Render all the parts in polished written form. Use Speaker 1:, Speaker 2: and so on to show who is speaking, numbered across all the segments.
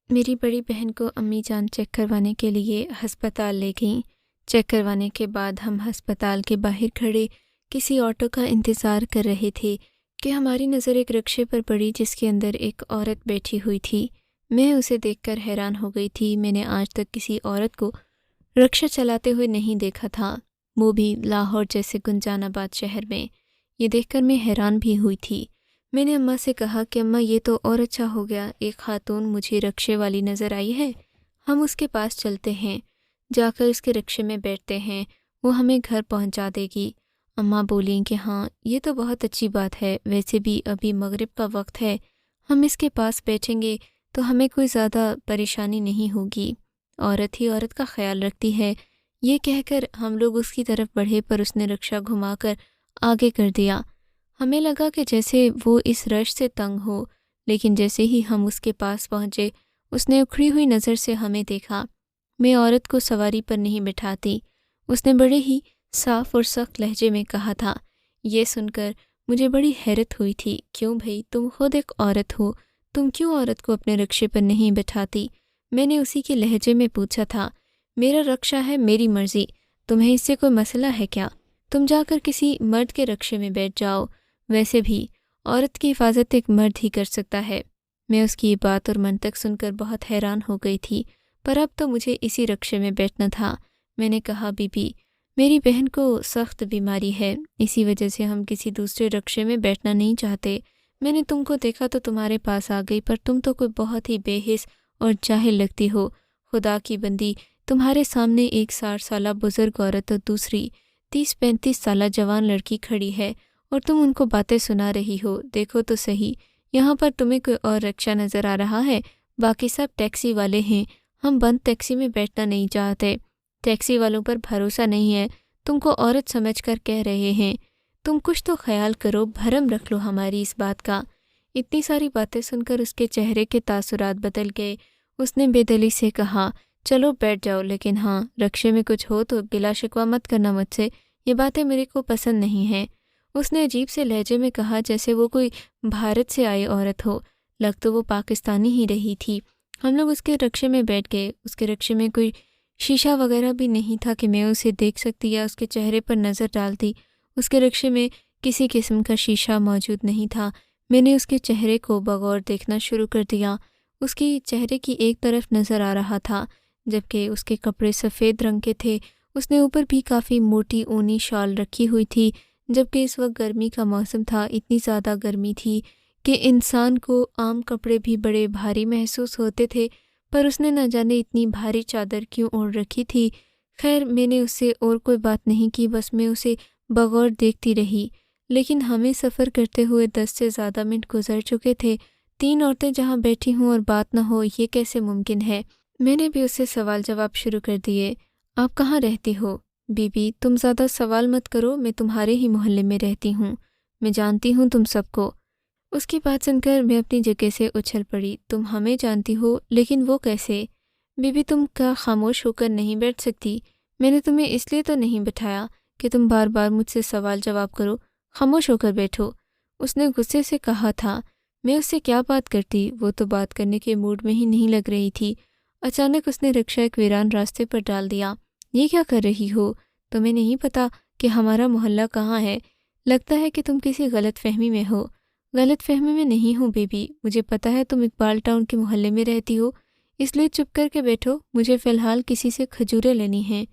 Speaker 1: میری بڑی بہن کو امی جان چیک کروانے کے لیے ہسپتال لے گئیں۔ چیک کروانے کے بعد ہم ہسپتال کے باہر کھڑے کسی آٹو کا انتظار کر رہے تھے کہ ہماری نظر ایک رکشے پر پڑی جس کے اندر ایک عورت بیٹھی ہوئی تھی۔ میں اسے دیکھ کر حیران ہو گئی تھی۔ میں نے آج تک کسی عورت کو رکشہ چلاتے ہوئے نہیں دیکھا تھا، وہ بھی لاہور جیسے گنجان آباد شہر میں۔ یہ دیکھ کر میں حیران بھی ہوئی تھی۔ میں نے اماں سے کہا کہ اماں یہ تو اور اچھا ہو گیا، ایک خاتون مجھے رکشے والی نظر آئی ہے، ہم اس کے پاس چلتے ہیں، جا کر اس کے رکشے میں بیٹھتے ہیں، وہ ہمیں گھر پہنچا دے گی۔ اماں بولیں کہ ہاں یہ تو بہت اچھی بات ہے، ویسے بھی ابھی مغرب کا وقت ہے، ہم اس کے پاس بیٹھیں گے تو ہمیں کوئی زیادہ پریشانی نہیں ہوگی، عورت ہی عورت کا خیال رکھتی ہے۔ یہ کہہ کر ہم لوگ اس کی طرف بڑھے پر اس نے رکشہ گھما کر آگے کر دیا۔ ہمیں لگا کہ جیسے وہ اس رش سے تنگ ہو، لیکن جیسے ہی ہم اس کے پاس پہنچے اس نے اکھڑی ہوئی نظر سے ہمیں دیکھا۔ میں عورت کو سواری پر نہیں بٹھاتی، اس نے بڑے ہی صاف اور سخت لہجے میں کہا تھا۔ یہ سن کر مجھے بڑی حیرت ہوئی تھی، کیوں بھئی تم خود ایک عورت ہو، تم کیوں عورت کو اپنے رکشے پر نہیں بٹھاتی؟ میں نے اسی کے لہجے میں پوچھا تھا۔ میرا رکشہ ہے، میری مرضی، تمہیں اس سے کوئی مسئلہ ہے کیا؟ تم جا کر کسی مرد کے رکشے میں بیٹھ جاؤ، ویسے بھی عورت کی حفاظت ایک مرد ہی کر سکتا ہے۔ میں اس کی یہ بات اور منطق سن کر بہت حیران ہو گئی تھی، پر اب تو مجھے اسی رکشے میں بیٹھنا تھا۔ میں نے کہا بی بی میری بہن کو سخت بیماری ہے، اسی وجہ سے ہم کسی دوسرے رکشے میں بیٹھنا نہیں چاہتے۔ میں نے تم کو دیکھا تو تمہارے پاس آ گئی، پر تم تو کوئی بہت ہی بے حس اور جاہل لگتی ہو۔ خدا کی بندی، تمہارے سامنے ایک 60 سالہ بزرگ عورت اور دوسری 30-35 سالہ جوان لڑکی کھڑی ہے اور تم ان کو باتیں سنا رہی ہو۔ دیکھو تو صحیح، یہاں پر تمہیں کوئی اور رکشہ نظر آ رہا ہے؟ باقی سب ٹیکسی والے ہیں، ہم بند ٹیکسی میں بیٹھنا نہیں چاہتے، ٹیکسی والوں پر بھروسہ نہیں ہے، تم کو عورت سمجھ کر کہہ رہے ہیں، تم کچھ تو خیال کرو، بھرم رکھ لو ہماری اس بات کا۔ اتنی ساری باتیں سن کر اس کے چہرے کے تاثرات بدل گئے۔ اس نے بے دلی سے کہا چلو بیٹھ جاؤ، لیکن ہاں رکشے میں کچھ ہو تو گلا شکوہ مت کرنا مجھ سے، یہ باتیں میرے کو پسند نہیں ہیں۔ اس نے عجیب سے لہجے میں کہا جیسے وہ کوئی بھارت سے آئی عورت ہو، لگ تو وہ پاکستانی ہی رہی تھی۔ ہم لوگ اس کے رکشے میں بیٹھ گئے۔ اس کے رکشے میں کوئی شیشہ وغیرہ بھی نہیں تھا کہ میں اسے دیکھ سکتی یا اس کے چہرے پر نظر ڈالتی۔ اس کے رکشے میں کسی قسم کا شیشہ موجود نہیں تھا۔ میں نے اس کے چہرے کو بغور دیکھنا شروع کر دیا۔ اس کی چہرے کی ایک طرف نظر آ رہا تھا، جبکہ اس کے کپڑے سفید رنگ کے تھے۔ اس نے اوپر بھی کافی موٹی اونی شال رکھی ہوئی تھی، جبکہ اس وقت گرمی کا موسم تھا۔ اتنی زیادہ گرمی تھی کہ انسان کو عام کپڑے بھی بڑے بھاری محسوس ہوتے تھے، پر اس نے نہ جانے اتنی بھاری چادر کیوں اوڑھ رکھی تھی۔ خیر میں نے اس سے اور کوئی بات نہیں کی، بس میں اسے بغور دیکھتی رہی۔ لیکن ہمیں سفر کرتے ہوئے 10 سے زیادہ منٹ گزر چکے تھے۔ 3 عورتیں جہاں بیٹھی ہوں اور بات نہ ہو، یہ کیسے ممکن ہے؟ میں نے بھی اس سے سوال جواب شروع کر دیے۔ آپ کہاں رہتی ہو؟ بی بی تم زیادہ سوال مت کرو، میں تمہارے ہی محلے میں رہتی ہوں، میں جانتی ہوں تم سب کو۔ اس کی بات سن کر میں اپنی جگہ سے اچھل پڑی۔ تم ہمیں جانتی ہو، لیکن وہ کیسے؟ بی بی تم کیا خاموش ہو کر نہیں بیٹھ سکتی؟ میں نے تمہیں اس لیے تو نہیں بٹھایا کہ تم بار بار مجھ سے سوال جواب کرو، خاموش ہو کر بیٹھو۔ اس نے غصے سے کہا تھا۔ میں اس سے کیا بات کرتی، وہ تو بات کرنے کے موڈ میں ہی نہیں لگ رہی تھی۔ اچانک اس نے رکشہ ایک ویران راستے پر ڈال دیا۔ یہ کیا کر رہی ہو؟ تمہیں نہیں پتا کہ ہمارا محلہ کہاں ہے؟ لگتا ہے کہ تم کسی غلط فہمی میں ہو۔ غلط فہمی میں نہیں ہوں بیبی، مجھے پتا ہے تم اقبال ٹاؤن کے محلے میں رہتی ہو، اس لیے چپ کر کے بیٹھو، مجھے فی الحال کسی سے کھجوریں لینی ہیں۔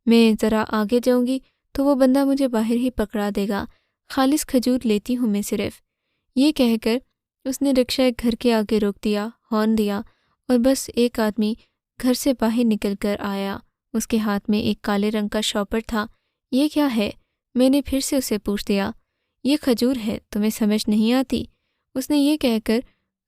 Speaker 1: میں ذرا آگے جاؤں گی تو وہ بندہ مجھے باہر ہی پکڑا دے گا، خالص کھجور لیتی ہوں میں صرف۔ یہ کہہ کر اس نے رکشہ ایک گھر کے آگے روک دیا، ہارن دیا اور بس ایک آدمی گھر سے باہر نکل کر آیا۔ اس کے ہاتھ میں ایک کالے رنگ کا شاپر تھا۔ یہ کیا ہے؟ میں نے پھر سے اسے پوچھ دیا۔ یہ کھجور ہے، تمہیں سمجھ نہیں آتی؟ اس نے یہ کہہ کر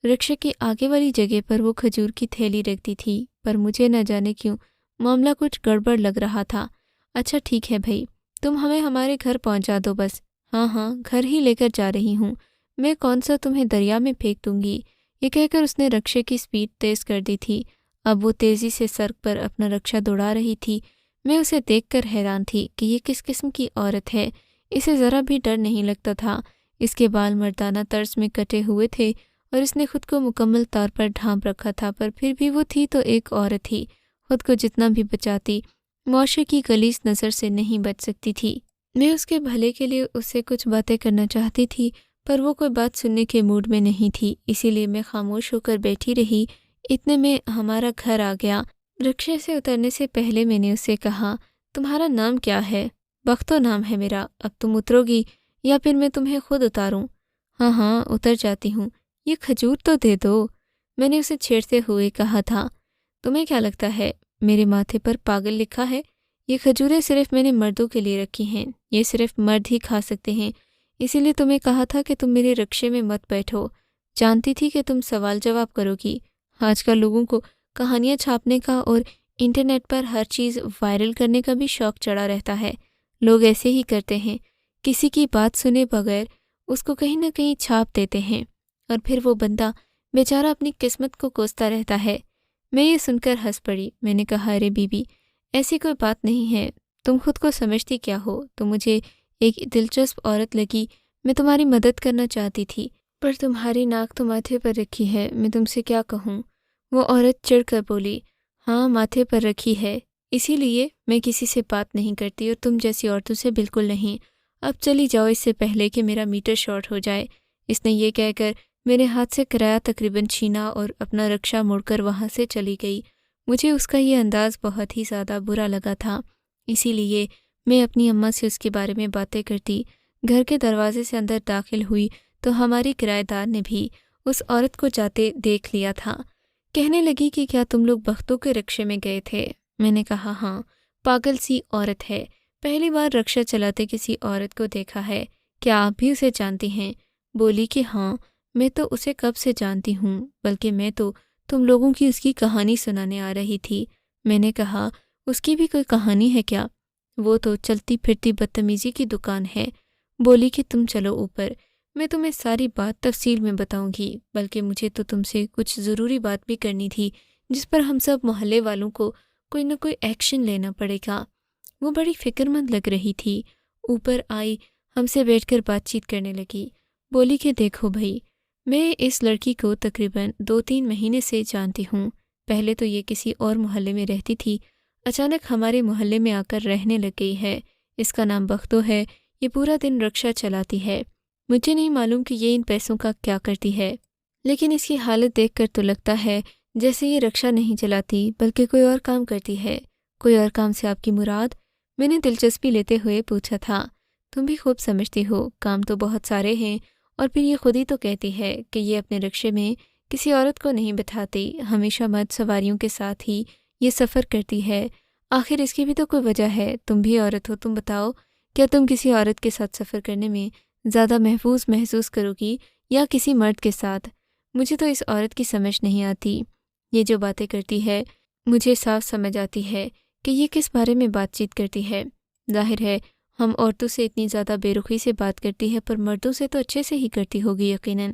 Speaker 1: رکشے کی آگے والی جگہ پر وہ کھجور کی تھیلی رکھ دی تھی، پر مجھے نہ جانے کیوں معاملہ کچھ گڑبڑ لگ رہا تھا۔ اچھا ٹھیک ہے بھائی، تم ہمیں ہمارے گھر پہنچا دو بس۔ ہاں ہاں گھر ہی لے کر جا رہی ہوں، میں کون سا تمہیں دریا میں پھینک دوں گی۔ یہ کہہ کر اس نے رکشے کی سپیڈ تیز کر دی تھی۔ اب وہ تیزی سے سڑک پر اپنا رکشہ دوڑا رہی تھی۔ میں اسے دیکھ کر حیران تھی کہ یہ کس قسم کی عورت ہے، اسے ذرا بھی ڈر نہیں لگتا تھا۔ اس کے بال مردانہ طرز میں کٹے ہوئے تھے اور اس نے خود کو مکمل طور پر ڈھانپ رکھا تھا، پر پھر بھی وہ تھی تو ایک عورت ہی، خود کو جتنا بھی بچاتی معاشرے کی غلیظ نظر سے نہیں بچ سکتی تھی۔ میں اس کے بھلے کے لیے اس سے کچھ باتیں کرنا چاہتی تھی، پر وہ کوئی بات سننے کے موڈ میں نہیں تھی، اسی لیے میں خاموش ہو کر بیٹھی رہی۔ اتنے میں ہمارا گھر آ گیا۔ رکشے سے اترنے سے پہلے میں نے اسے کہا، تمہارا نام کیا ہے؟ بختو نام ہے میرا۔ اب تم اترو گی یا پھر میں تمہیں خود اتاروں؟ ہاں ہاں اتر جاتی ہوں، یہ کھجور تو دے دو، میں نے اسے چھیڑتے ہوئے کہا تھا۔ تمہیں کیا لگتا ہے میرے ماتھے پر پاگل لکھا ہے؟ یہ کھجوریں صرف میں نے مردوں کے لیے رکھی ہیں، یہ صرف مرد ہی کھا سکتے ہیں، اسی لیے تمہیں کہا تھا کہ تم میرے رکشے میں مت بیٹھو، جانتی تھی کہ تم سوال جواب کرو گی۔ آج کل لوگوں کو کہانیاں چھاپنے کا اور انٹرنیٹ پر ہر چیز وائرل کرنے کا بھی شوق چڑھا رہتا ہے۔ لوگ ایسے ہی کرتے ہیں، کسی کی بات سنے بغیر اس کو کہیں نہ کہیں چھاپ دیتے ہیں، اور پھر وہ بندہ بیچارہ اپنی قسمت کو کوستا رہتا ہے۔ میں یہ سن کر ہنس پڑی۔ میں نے کہا، ارے بی بی، ایسی کوئی بات نہیں ہے، تم خود کو سمجھتی کیا ہو؟ تم مجھے ایک دلچسپ عورت لگی، میں تمہاری مدد کرنا چاہتی تھی، پر تمہاری ناک تو ماتھے پر رکھی ہے، میں تم سے کیا کہوں؟ وہ عورت چڑھ کر بولی، ہاں ماتھے پر رکھی ہے، اسی لیے میں کسی سے بات نہیں کرتی، اور تم جیسی عورتوں سے بالکل نہیں۔ اب چلی جاؤ اس سے پہلے کہ میرا میٹر شارٹ ہو جائے۔ اس نے یہ کہہ کر میرے ہاتھ سے کرایہ تقریباً چھینا اور اپنا رکشہ موڑ کر وہاں سے چلی گئی۔ مجھے اس کا یہ انداز بہت ہی زیادہ برا لگا تھا، اسی لیے میں اپنی اماں سے اس کے بارے میں باتیں کرتی۔ گھر کے دروازے سے اندر داخل ہوئی تو ہماری کرایہ دار نے بھی اس عورت کو جاتے دیکھ لیا تھا۔ کہنے لگی کہ کیا تم لوگ بختوں کے رکشے میں گئے تھے؟ میں نے کہا، ہاں، پاگل سی عورت ہے، پہلی بار رکشہ چلاتے کسی عورت کو دیکھا ہے، کیا آپ بھی اسے جانتی ہیں؟ بولی کہ ہاں، میں تو اسے کب سے جانتی ہوں، بلکہ میں تو تم لوگوں کی اس کی کہانی سنانے آ رہی تھی۔ میں نے کہا، اس کی بھی کوئی کہانی ہے کیا؟ وہ تو چلتی پھرتی بدتمیزی کی دکان ہے۔ بولی کہ تم چلو اوپر، میں تمہیں ساری بات تفصیل میں بتاؤں گی، بلکہ مجھے تو تم سے کچھ ضروری بات بھی کرنی تھی جس پر ہم سب محلے والوں کو کوئی نہ کوئی ایکشن لینا پڑے گا۔ وہ بڑی فکر مند لگ رہی تھی، اوپر آئی، ہم سے بیٹھ کر بات چیت کرنے لگی۔ بولی کہ دیکھو بھائی، میں اس لڑکی کو تقریباً 2-3 مہینے سے جانتی ہوں۔ پہلے تو یہ کسی اور محلے میں رہتی تھی، اچانک ہمارے محلے میں آ کر رہنے لگ گئی ہے۔ اس کا نام بختو ہے، یہ پورا دن رکشہ چلاتی ہے۔ مجھے نہیں معلوم کہ یہ ان پیسوں کا کیا کرتی ہے، لیکن اس کی حالت دیکھ کر تو لگتا ہے جیسے یہ رکشہ نہیں چلاتی بلکہ کوئی اور کام کرتی ہے۔ کوئی اور کام سے آپ کی مراد؟ میں نے دلچسپی لیتے ہوئے پوچھا تھا۔ تم بھی خوب سمجھتی ہو، کام تو بہت سارے ہیں، اور پھر یہ خود ہی تو کہتی ہے کہ یہ اپنے رکشے میں کسی عورت کو نہیں بٹھاتی، ہمیشہ مرد سواریوں کے ساتھ ہی یہ سفر کرتی ہے۔ آخر اس کی بھی تو کوئی وجہ ہے، تم بھی عورت ہو، تم بتاؤ، کیا تم کسی عورت کے ساتھ سفر کرنے میں زیادہ محفوظ محسوس کرو گی یا کسی مرد کے ساتھ؟ مجھے تو اس عورت کی سمجھ نہیں آتی، یہ جو باتیں کرتی ہے مجھے صاف سمجھ آتی ہے کہ یہ کس بارے میں بات چیت کرتی ہے۔ ظاہر ہے ہم عورتوں سے اتنی زیادہ بے رخی سے بات کرتی ہے، پر مردوں سے تو اچھے سے ہی کرتی ہوگی یقیناً۔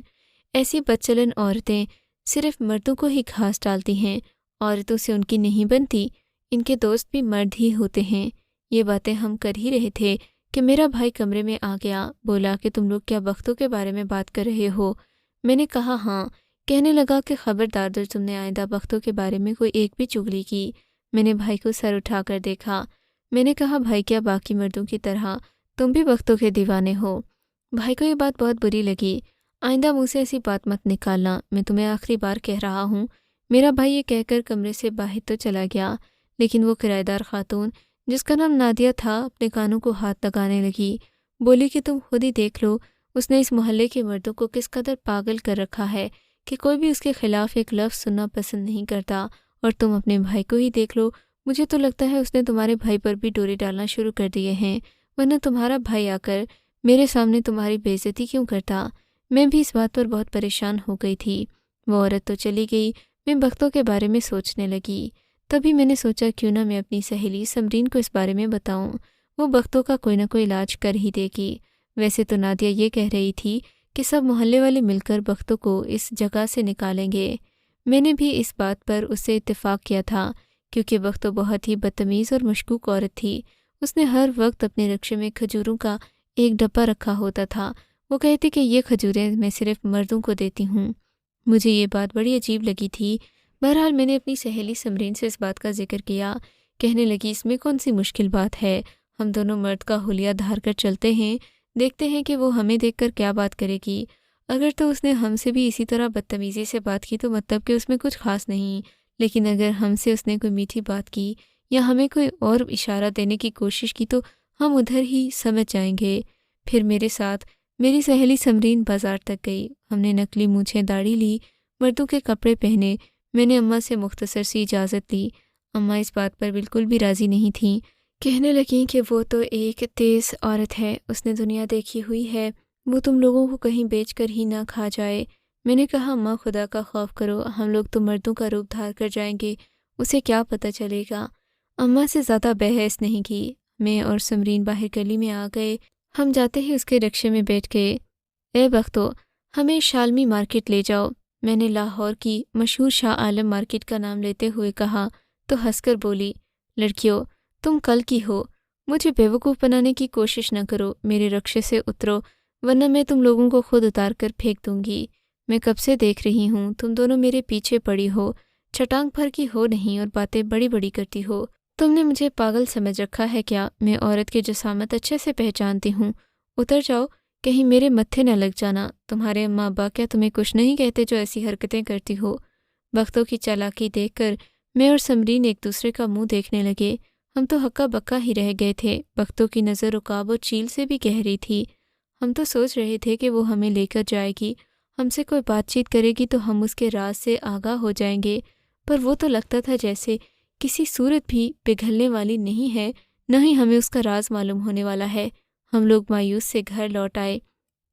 Speaker 1: ایسی بدچلن عورتیں صرف مردوں کو ہی گھاس ڈالتی ہیں، عورتوں سے ان کی نہیں بنتی، ان کے دوست بھی مرد ہی ہوتے ہیں۔ یہ باتیں ہم کر ہی رہے تھے کہ میرا بھائی کمرے میں آ گیا، بولا کہ تم لوگ کیا بختوں کے بارے میں بات کر رہے ہو؟ میں نے کہا ہاں۔ کہنے لگا کہ خبردار جب تم نے آئندہ بختوں کے بارے میں کوئی ایک بھی چغلی کی۔ میں نے بھائی کو سر اٹھا کر دیکھا۔ میں نے کہا، بھائی کیا باقی مردوں کی طرح تم بھی بختوں کے دیوانے ہو؟ بھائی کو یہ بات بہت بری لگی۔ آئندہ منہ سے ایسی بات مت نکالنا، میں تمہیں آخری بار کہہ رہا ہوں۔ میرا بھائی یہ کہہ کر کمرے سے باہر تو چلا گیا، لیکن وہ کرایہ دار خاتون جس کا نام نادیہ تھا اپنے کانوں کو ہاتھ لگانے لگی۔ بولی کہ تم خود ہی دیکھ لو، اس نے اس محلے کے مردوں کو کس قدر پاگل کر رکھا ہے کہ کوئی بھی اس کے خلاف ایک لفظ سننا پسند نہیں کرتا، اور تم اپنے بھائی کو ہی دیکھ لو، مجھے تو لگتا ہے اس نے تمہارے بھائی پر بھی ڈورے ڈالنا شروع کر دیے ہیں، ورنہ تمہارا بھائی آ کر میرے سامنے تمہاری بے عزتی کیوں کرتا؟ میں بھی اس بات پر بہت پریشان ہو گئی تھی۔ وہ عورت تو چلی گئی، میں بختوں کے بارے میں سوچنے لگی۔ تبھی میں نے سوچا کیوں نہ میں اپنی سہیلی سمرین کو اس بارے میں بتاؤں، وہ بختوں کا کوئی نہ کوئی علاج کر ہی دے گی۔ ویسے تو نادیہ یہ کہہ رہی تھی کہ سب محلے والے مل کر بختوں کو اس جگہ سے نکالیں گے۔ میں نے بھی اس بات پر اس سے اتفاق کیا تھا، کیونکہ بختوں بہت ہی بدتمیز اور مشکوک عورت تھی۔ اس نے ہر وقت اپنے رکشے میں کھجوروں کا ایک ڈبہ رکھا ہوتا تھا۔ وہ کہتی کہ یہ کھجوریں میں صرف مردوں کو دیتی ہوں۔ مجھے یہ بات بڑی عجیب لگی تھی۔ بہرحال میں نے اپنی سہیلی سمرین سے اس بات کا ذکر کیا۔ کہنے لگی اس میں کون سی مشکل بات ہے، ہم دونوں مرد کا حلیہ دھار کر چلتے ہیں، دیکھتے ہیں کہ وہ ہمیں دیکھ کر کیا بات کرے گی۔ اگر تو اس نے ہم سے بھی اسی طرح بدتمیزی سے بات کی تو مطلب کہ اس میں کچھ خاص نہیں، لیکن اگر ہم سے اس نے کوئی میٹھی بات کی یا ہمیں کوئی اور اشارہ دینے کی کوشش کی تو ہم ادھر ہی سمجھ جائیں گے۔ پھر میرے ساتھ میری سہیلی سمرین بازار تک گئی۔ ہم نے نقلی مونچھیں داڑھی لی، مردوں کے کپڑے پہنے۔ میں نے اماں سے مختصر سی اجازت لی۔ اماں اس بات پر بالکل بھی راضی نہیں تھیں۔ کہنے لگیں کہ وہ تو ایک تیز عورت ہے، اس نے دنیا دیکھی ہوئی ہے، وہ تم لوگوں کو کہیں بیچ کر ہی نہ کھا جائے۔ میں نے کہا اماں خدا کا خوف کرو، ہم لوگ تو مردوں کا روپ دھار کر جائیں گے، اسے کیا پتہ چلے گا۔ اماں سے زیادہ بحث نہیں کی۔ میں اور سمرین باہر گلی میں آ گئے۔ ہم جاتے ہی اس کے رکشے میں بیٹھ گئے۔ اے بختو، ہمیں شالمی مارکیٹ لے جاؤ۔ میں نے لاہور کی مشہور شاہ عالم مارکیٹ کا نام لیتے ہوئے کہا تو ہنس کر بولی، لڑکیوں تم کل کی ہو، مجھے بیوقوف بنانے کی کوشش نہ کرو، میرے رکشے سے اترو ورنہ میں تم لوگوں کو خود اتار کر پھینک دوں گی۔ میں کب سے دیکھ رہی ہوں تم دونوں میرے پیچھے پڑی ہو، چھٹانگ بھر کی ہو نہیں اور باتیں بڑی بڑی کرتی ہو۔ تم نے مجھے پاگل سمجھ رکھا ہے کیا؟ میں عورت کی جسامت اچھے سے پہچانتی ہوں، اتر جاؤ، کہیں میرے متھے نہ لگ جانا۔ تمہارے اماں ابا کیا تمہیں کچھ نہیں کہتے جو ایسی حرکتیں کرتی ہو؟ بختوں کی چالاکی دیکھ کر میں اور سمرین ایک دوسرے کا منہ دیکھنے لگے۔ ہم تو ہکا بکا ہی رہ گئے تھے۔ بختوں کی نظر عقاب اور چیل سے بھی گہری تھی۔ ہم تو سوچ رہے تھے کہ وہ ہمیں لے کر جائے گی، ہم سے کوئی بات چیت کرے گی تو ہم اس کے راز سے آگاہ ہو جائیں گے، پر وہ تو لگتا تھا جیسے کسی صورت بھی پگھلنے والی نہیں ہے، نہ ہی ہمیں اس کا راز معلوم ہونے والا ہے۔ ہم لوگ مایوس سے گھر لوٹ آئے۔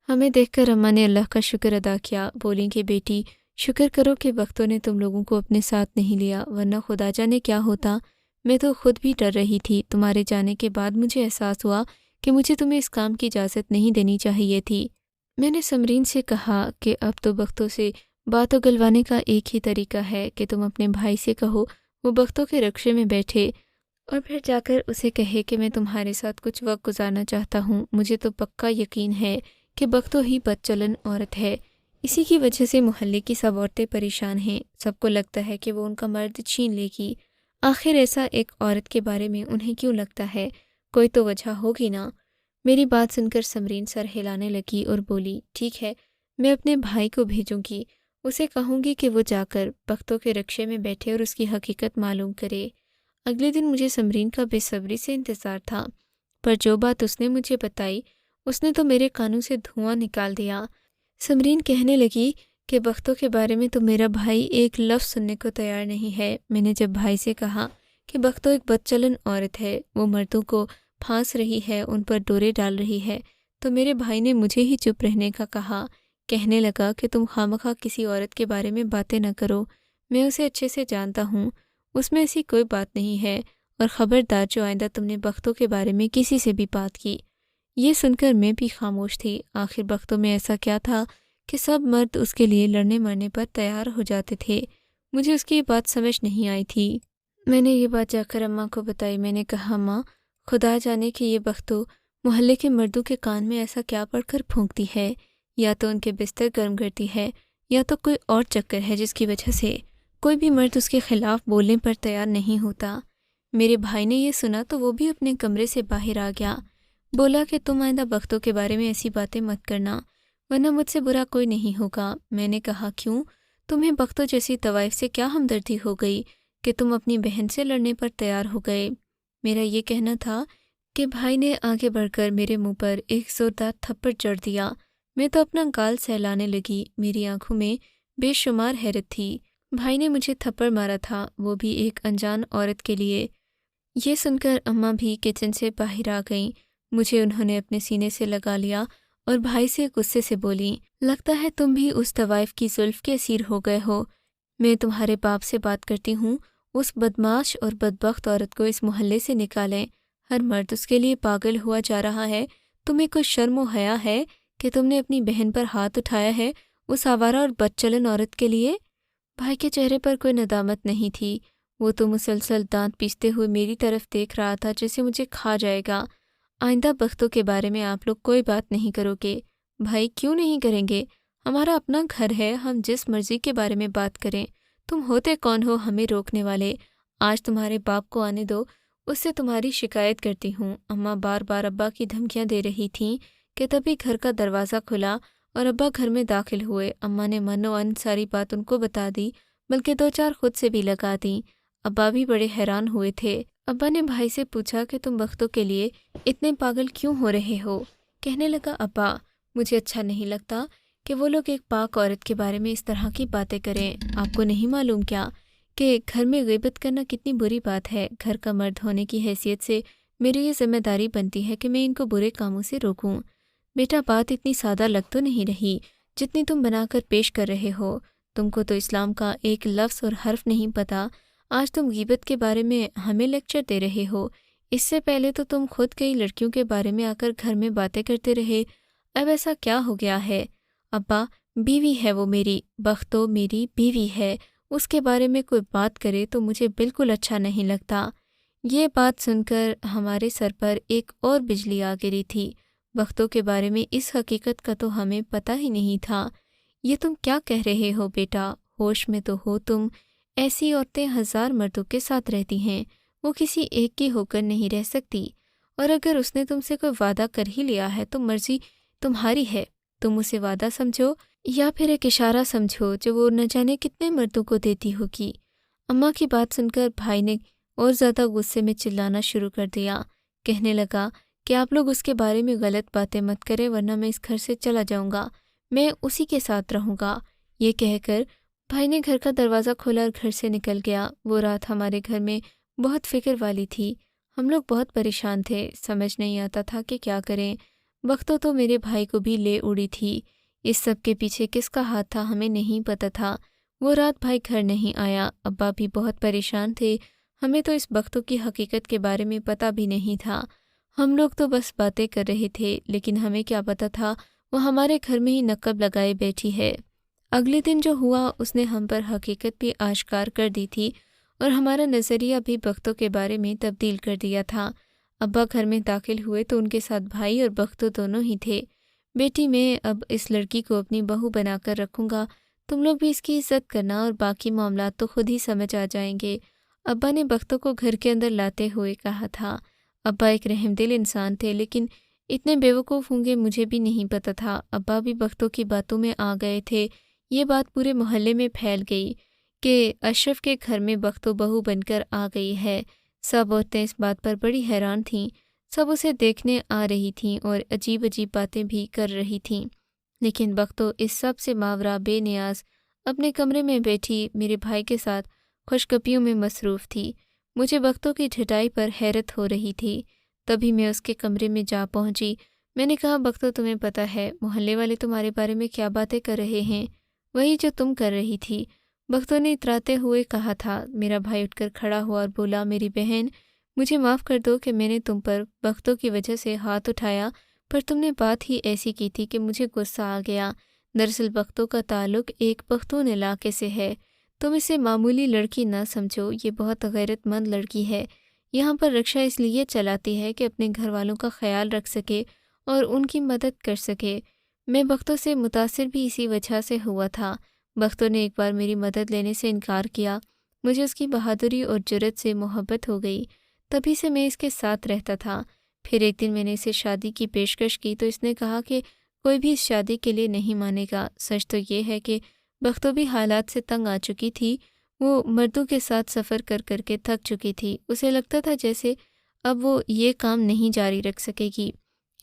Speaker 1: ہمیں دیکھ کر اماں نے اللہ کا شکر ادا کیا، بولیں کہ بیٹی شکر کرو کہ بختوں نے تم لوگوں کو اپنے ساتھ نہیں لیا، ورنہ خدا جانے کیا ہوتا۔ میں تو خود بھی ڈر رہی تھی۔ تمہارے جانے کے بعد مجھے احساس ہوا کہ مجھے تمہیں اس کام کی اجازت نہیں دینی چاہیے تھی۔ میں نے سمرین سے کہا کہ اب تو بختوں سے بات اگلوانے کا ایک ہی طریقہ ہے کہ تم اپنے بھائی سے کہو وہ بختوں کے رکشے میں بیٹھے اور پھر جا کر اسے کہے کہ میں تمہارے ساتھ کچھ وقت گزارنا چاہتا ہوں۔ مجھے تو پکا یقین ہے کہ بختوں ہی بد چلن عورت ہے، اسی کی وجہ سے محلے کی سب عورتیں پریشان ہیں۔ سب کو لگتا ہے کہ وہ ان کا مرد چھین لے گی۔ آخر ایسا ایک عورت کے بارے میں انہیں کیوں لگتا ہے؟ کوئی تو وجہ ہوگی نا۔ میری بات سن کر سمرین سر ہلانے لگی اور بولی، ٹھیک ہے، میں اپنے بھائی کو بھیجوں گی، اسے کہوں گی کہ وہ جا کر بختوں کے رکشے میں بیٹھے اور اس کی حقیقت معلوم کرے۔ اگلے دن مجھے سمرین کا بے صبری سے انتظار تھا، پر جو بات اس نے مجھے بتائی اس نے تو میرے کانوں سے دھواں نکال دیا۔ سمرین کہنے لگی کہ بختوں کے بارے میں تو میرا بھائی ایک لفظ سننے کو تیار نہیں ہے۔ میں نے جب بھائی سے کہا کہ بختوں ایک بد چلن عورت ہے، وہ مردوں کو پھانس رہی ہے، ان پر ڈورے ڈال رہی ہے، تو میرے بھائی نے مجھے ہی چپ رہنے کا کہا۔ کہنے لگا کہ تم خواہ کسی عورت کے بارے میں باتیں نہ کرو، میں اسے اچھے سے جانتا ہوں، اس میں ایسی کوئی بات نہیں ہے، اور خبردار جو آئندہ تم نے بختوں کے بارے میں کسی سے بھی بات کی۔ یہ سن کر میں بھی خاموش تھی۔ آخر بختوں میں ایسا کیا تھا کہ سب مرد اس کے لیے لڑنے مرنے پر تیار ہو جاتے تھے؟ مجھے اس کی یہ بات سمجھ نہیں آئی تھی۔ میں نے یہ بات جا کر اماں کو بتائی۔ میں نے کہا، ماں خدا جانے کہ یہ بختوں محلے کے مردوں کے کان میں ایسا کیا پڑھ کر پھونکتی ہے، یا تو ان کے بستر گرم کرتی ہے یا تو کوئی اور چکر ہے جس کی وجہ سے کوئی بھی مرد اس کے خلاف بولنے پر تیار نہیں ہوتا۔ میرے بھائی نے یہ سنا تو وہ بھی اپنے کمرے سے باہر آ گیا، بولا کہ تم آئندہ بختوں کے بارے میں ایسی باتیں مت کرنا ورنہ مجھ سے برا کوئی نہیں ہوگا۔ میں نے کہا، کیوں؟ تمہیں بختوں جیسی طوائف سے کیا ہمدردی ہو گئی کہ تم اپنی بہن سے لڑنے پر تیار ہو گئے؟ میرا یہ کہنا تھا کہ بھائی نے آگے بڑھ کر میرے منہ پر ایک زوردار تھپڑ جڑ دیا۔ میں تو اپنا گال سہلانے لگی، میری آنکھوں میں بے شمار حیرت تھی۔ بھائی نے مجھے تھپڑ مارا تھا، وہ بھی ایک انجان عورت کے لیے۔ یہ سن کر اماں بھی کچن سے باہر آ گئیں۔ مجھے انہوں نے اپنے سینے سے لگا لیا اور بھائی سے غصے سے بولی، لگتا ہے تم بھی اس طوائف کی زلف کے اسیر ہو گئے ہو۔ میں تمہارے باپ سے بات کرتی ہوں، اس بدمعاش اور بدبخت عورت کو اس محلے سے نکالیں۔ ہر مرد اس کے لیے پاگل ہوا جا رہا ہے، تمہیں کوئی شرم و حیا ہے کہ تم نے اپنی بہن پر ہاتھ اٹھایا ہے اس آوارہ اور بدچلن عورت کے لیے؟ بھائی کے چہرے پر کوئی ندامت نہیں تھی، وہ تو مسلسل دانت پیستے ہوئے میری طرف دیکھ رہا تھا جیسے مجھے کھا جائے گا۔ آئندہ بختوں کے بارے میں آپ لوگ کوئی بات نہیں کرو گے؟ بھائی کیوں نہیں کریں گے؟ ہمارا اپنا گھر ہے، ہم جس مرضی کے بارے میں بات کریں۔ تم ہوتے کون ہو ہمیں روکنے والے؟ آج تمہارے باپ کو آنے دو، اس سے تمہاری شکایت کرتی ہوں۔ اماں بار بار ابا کی دھمکیاں دے رہی تھیں کہ تبھی گھر کا دروازہ کھلا اور ابا گھر میں داخل ہوئے۔ اماں نے من و ان ساری بات ان کو بتا دی، بلکہ دو چار خود سے بھی لگا دیں۔ ابا بھی بڑے حیران ہوئے تھے۔ ابا نے بھائی سے پوچھا کہ تم بختوں کے لیے اتنے پاگل کیوں ہو رہے ہو؟ کہنے لگا، ابا مجھے اچھا نہیں لگتا کہ وہ لوگ ایک پاک عورت کے بارے میں اس طرح کی باتیں کریں۔ آپ کو نہیں معلوم کیا کہ گھر میں غیبت کرنا کتنی بری بات ہے؟ گھر کا مرد ہونے کی حیثیت سے میری یہ ذمہ داری بنتی ہے کہ میں ان کو برے کاموں سے روکوں۔ بیٹا بات اتنی سادہ لگ تو نہیں رہی جتنی تم بنا کر پیش کر رہے ہو۔ تم کو تو اسلام کا ایک لفظ اور حرف نہیں پتہ۔ آج تم غیبت کے بارے میں ہمیں لیکچر دے رہے ہو، اس سے پہلے تو تم خود کئی لڑکیوں کے بارے میں آ کر گھر میں باتیں کرتے رہے۔ اب ایسا کیا ہو گیا ہے؟ ابا بیوی ہے وہ میری، بختو میری بیوی ہے، اس کے بارے میں کوئی بات کرے تو مجھے بالکل اچھا نہیں لگتا۔ یہ بات سن کر ہمارے سر پر ایک اور بجلی آ گری تھی۔ بختوں کے بارے میں اس حقیقت کا تو ہمیں پتہ ہی نہیں تھا۔ یہ تم کیا کہہ رہے ہو بیٹا؟ ہوش میں تو ہو تم؟ ایسی عورتیں ہزار مردوں کے ساتھ رہتی ہیں، وہ کسی ایک کی ہو کر نہیں رہ سکتی۔ اور اگر اس نے تم سے کوئی وعدہ کر ہی لیا ہے تو مرضی تمہاری ہے، تم اسے وعدہ سمجھو یا پھر ایک اشارہ سمجھو جو وہ نہ جانے کتنے مردوں کو دیتی ہوگی۔ اماں کی بات سن کر بھائی نے اور زیادہ غصے میں چلانا شروع کر دیا۔ کہنے لگا کہ آپ لوگ اس کے بارے میں غلط باتیں مت کریں ورنہ میں اس گھر سے چلا جاؤں گا، میں اسی کے ساتھ رہوں گا۔ یہ کہہ کر بھائی نے گھر کا دروازہ کھولا اور گھر سے نکل گیا۔ وہ رات ہمارے گھر میں بہت فکر والی تھی، ہم لوگ بہت پریشان تھے، سمجھ نہیں آتا تھا کہ کیا کریں۔ وقتوں تو میرے بھائی کو بھی لے اڑی تھی، اس سب کے پیچھے کس کا ہاتھ تھا ہمیں نہیں پتہ تھا۔ وہ رات بھائی گھر نہیں آیا، ابا بھی بہت پریشان تھے۔ ہمیں تو اس بختوں کی حقیقت کے بارے میں پتہ بھی نہیں تھا، ہم لوگ تو بس باتیں کر رہے تھے، لیکن ہمیں کیا پتہ تھا وہ ہمارے گھر میں ہی نقب لگائے بیٹھی ہے۔ اگلے دن جو ہوا اس نے ہم پر حقیقت بھی آشکار کر دی تھی اور ہمارا نظریہ بھی بختوں کے بارے میں تبدیل کر دیا تھا۔ ابا گھر میں داخل ہوئے تو ان کے ساتھ بھائی اور بختوں دونوں ہی تھے۔ بیٹی میں اب اس لڑکی کو اپنی بہو بنا کر رکھوں گا، تم لوگ بھی اس کی عزت کرنا اور باقی معاملات تو خود ہی سمجھ آ جائیں گے۔ ابا نے بختوں کو گھر کے اندر لاتے ہوئے کہا تھا۔ ابا ایک رحم دل انسان تھے، لیکن اتنے بیوقوف ہوں گے مجھے بھی نہیں پتہ تھا۔ ابا بھی بختوں کی باتوں میں آ گئے تھے۔ یہ بات پورے محلے میں پھیل گئی کہ اشرف کے گھر میں بختوں بہو بن کر آ گئی ہے۔ سب عورتیں اس بات پر بڑی حیران تھیں، سب اسے دیکھنے آ رہی تھیں اور عجیب عجیب باتیں بھی کر رہی تھیں، لیکن بختوں اس سب سے ماورا بے نیاز اپنے کمرے میں بیٹھی میرے بھائی کے ساتھ خوشگپیوں میں مصروف تھی۔ مجھے بختوں کی ڈھٹائی پر حیرت ہو رہی تھی۔ تبھی میں اس کے کمرے میں جا پہنچی۔ میں نے کہا، بختوں تمہیں پتہ ہے محلے والے تمہارے بارے میں کیا باتیں کر رہے ہیں؟ وہی جو تم کر رہی تھی۔ بختوں نے اتراتے ہوئے کہا تھا۔ میرا بھائی اٹھ کر کھڑا ہوا اور بولا، میری بہن مجھے معاف کر دو کہ میں نے تم پر بختوں کی وجہ سے ہاتھ اٹھایا، پر تم نے بات ہی ایسی کی تھی کہ مجھے غصہ آ گیا۔ دراصل بختوں کا تعلق ایک پختون علاقے سے ہے، تم اسے معمولی لڑکی نہ سمجھو، یہ بہت غیرت مند لڑکی ہے۔ یہاں پر رکشا اس لیے چلاتی ہے کہ اپنے گھر والوں کا خیال رکھ سکے اور ان کی مدد کر سکے۔ میں بختوں سے متاثر بھی اسی وجہ سے ہوا تھا۔ بختوں نے ایک بار میری مدد لینے سے انکار کیا، مجھے اس کی بہادری اور جرأت سے محبت ہو گئی، تبھی سے میں اس کے ساتھ رہتا تھا۔ پھر ایک دن میں نے اسے شادی کی پیشکش کی تو اس نے کہا کہ کوئی بھی اس شادی کے لیے نہیں مانے گا۔ سچ تو یہ ہے کہ بختوں بھی حالات سے تنگ آ چکی تھی، وہ مردوں کے ساتھ سفر کر کر کے تھک چکی تھی، اسے لگتا تھا جیسے اب وہ یہ کام نہیں جاری رکھ سکے گی،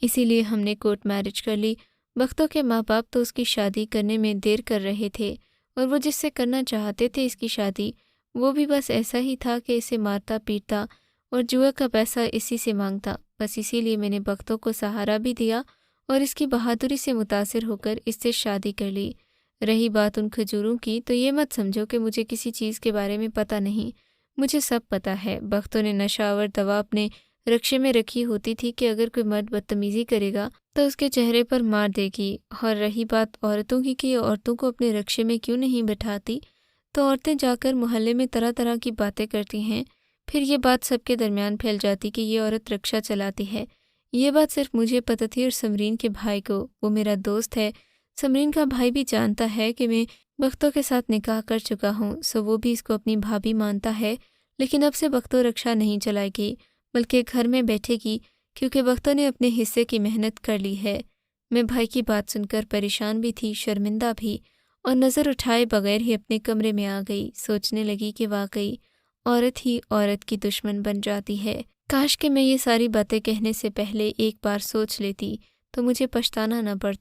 Speaker 1: اسی لیے ہم نے کورٹ میرج کر لی۔ بختوں کے ماں باپ تو اس کی شادی کرنے میں دیر کر رہے تھے، اور وہ جس سے کرنا چاہتے تھے اس کی شادی، وہ بھی بس ایسا ہی تھا کہ اسے مارتا پیٹتا اور جوا کا پیسہ اسی سے مانگتا۔ بس اسی لیے میں نے بختوں کو سہارا بھی دیا اور اس کی بہادری سے متاثر ہو کر اس سے شادی کر لی۔ رہی بات ان کھجوروں کی، تو یہ مت سمجھو کہ مجھے کسی چیز کے بارے میں پتہ نہیں، مجھے سب پتہ ہے۔ بختوں نے نشہ آور دوا اپنے رکشے میں رکھی ہوتی تھی کہ اگر کوئی مرد بدتمیزی کرے گا تو اس کے چہرے پر مار دے گی۔ اور رہی بات عورتوں کی کہ عورتوں کو اپنے رکشے میں کیوں نہیں بٹھاتی، تو عورتیں جا کر محلے میں طرح طرح کی باتیں کرتی ہیں، پھر یہ بات سب کے درمیان پھیل جاتی کہ یہ عورت رکشہ چلاتی ہے۔ یہ بات صرف مجھے پتہ تھی اور سمرین کے بھائی کو، وہ میرا دوست ہے۔ سمرین کا بھائی بھی جانتا ہے کہ میں بختوں کے ساتھ نکاح کر چکا ہوں، سو وہ بھی اس کو اپنی بھابھی مانتا ہے، لیکن اب سے بختوں رکشا نہیں چلائے گی بلکہ گھر میں بیٹھے گی، کیونکہ بختوں نے اپنے حصے کی محنت کر لی ہے۔ میں بھائی کی بات سن کر پریشان بھی تھی، شرمندہ بھی، اور نظر اٹھائے بغیر ہی اپنے کمرے میں آ گئی۔ سوچنے لگی کہ واقعی عورت ہی عورت کی دشمن بن جاتی ہے۔ کاش کہ میں یہ ساری باتیں کہنے سے پہلے ایک بار سوچ لیتی تو مجھے پچھتانا نہ پڑتا۔